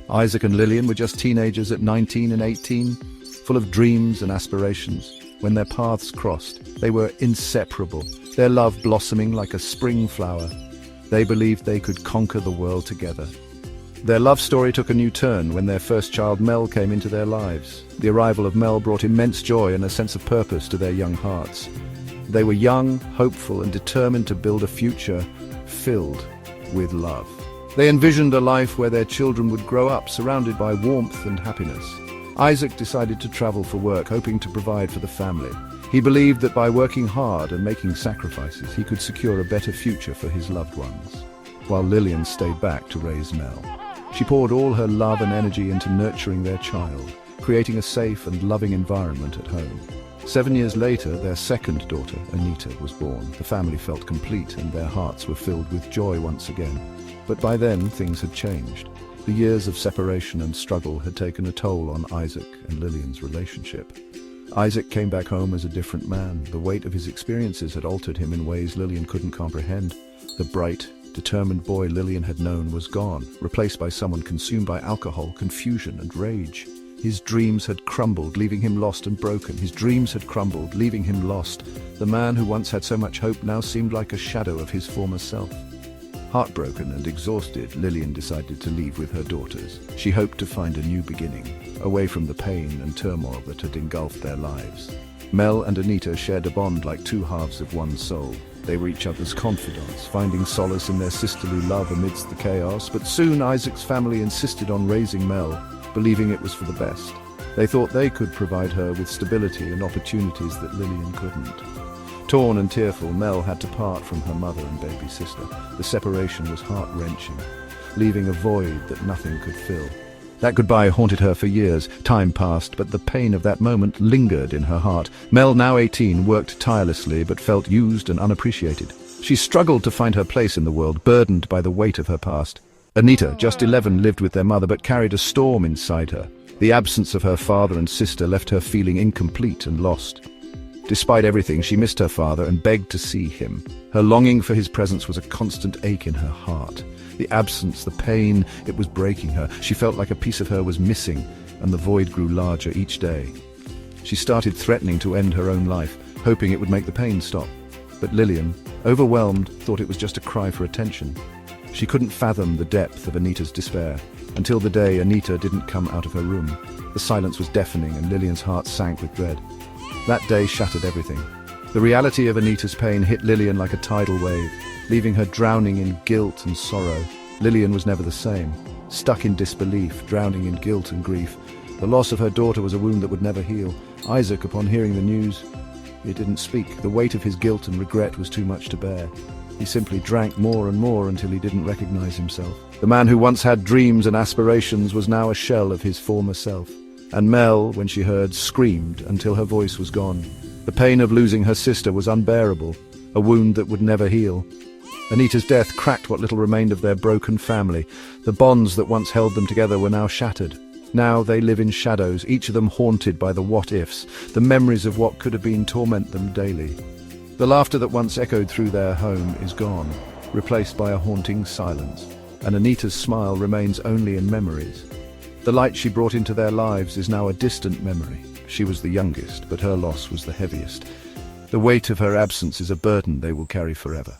Isaac and Lillian were just teenagers at 19 and 18, full of dreams and aspirations. When their paths crossed, they were inseparable, their love blossoming like a spring flower. They believed they could conquer the world together. Their love story took a new turn when their first child Mel came into their lives. The arrival of Mel brought immense joy and a sense of purpose to their young hearts. They were young, hopeful, and determined to build a future filled with love. They envisioned a life where their children would grow up surrounded by warmth and happiness. Isaac decided to travel for work, hoping to provide for the family. He believed that by working hard and making sacrifices, he could secure a better future for his loved ones, while Lillian stayed back to raise Mel. She poured all her love and energy into nurturing their child, creating a safe and loving environment at home. 7 years later, their second daughter, Anita, was born. The family felt complete and their hearts were filled with joy once again. But by then, things had changed. The years of separation and struggle had taken a toll on Isaac and Lillian's relationship. Isaac came back home as a different man. The weight of his experiences had altered him in ways Lillian couldn't comprehend. The bright, determined boy Lillian had known was gone, replaced by someone consumed by alcohol, confusion, and rage. His dreams had crumbled, leaving him lost and broken. His dreams had crumbled, leaving him lost. The man who once had so much hope now seemed like a shadow of his former self. Heartbroken and exhausted, Lillian decided to leave with her daughters. She hoped to find a new beginning, away from the pain and turmoil that had engulfed their lives. Mel and Anita shared a bond like two halves of one soul. They were each other's confidants, finding solace in their sisterly love amidst the chaos. But soon Isaac's family insisted on raising Mel, believing it was for the best. They thought they could provide her with stability and opportunities that Lillian couldn't. Torn and tearful, Mel had to part from her mother and baby sister. The separation was heart-wrenching, leaving a void that nothing could fill. That goodbye haunted her for years. Time passed, but the pain of that moment lingered in her heart. Mel, now 18, worked tirelessly but felt used and unappreciated. She struggled to find her place in the world, burdened by the weight of her past. Anita, just 11, lived with their mother but carried a storm inside her. The absence of her father and sister left her feeling incomplete and lost. Despite everything, she missed her father and begged to see him. Her longing for his presence was a constant ache in her heart. The absence, the pain, it was breaking her. She felt like a piece of her was missing, and the void grew larger each day. She started threatening to end her own life, hoping it would make the pain stop. But Lillian, overwhelmed, thought it was just a cry for attention. She couldn't fathom the depth of Anita's despair, until the day Anita didn't come out of her room. The silence was deafening and Lillian's heart sank with dread. That day shattered everything. The reality of Anita's pain hit Lillian like a tidal wave, leaving her drowning in guilt and sorrow. Lillian was never the same, stuck in disbelief, drowning in guilt and grief. The loss of her daughter was a wound that would never heal. Isaac, upon hearing the news, he didn't speak. The weight of his guilt and regret was too much to bear. He simply drank more and more until he didn't recognize himself. The man who once had dreams and aspirations was now a shell of his former self. And Mel, when she heard, screamed until her voice was gone. The pain of losing her sister was unbearable, a wound that would never heal. Anita's death cracked what little remained of their broken family. The bonds that once held them together were now shattered. Now they live in shadows, each of them haunted by the what-ifs. The memories of what could have been torment them daily. The laughter that once echoed through their home is gone, replaced by a haunting silence. And Anita's smile remains only in memories. The light she brought into their lives is now a distant memory. She was the youngest, but her loss was the heaviest. The weight of her absence is a burden they will carry forever.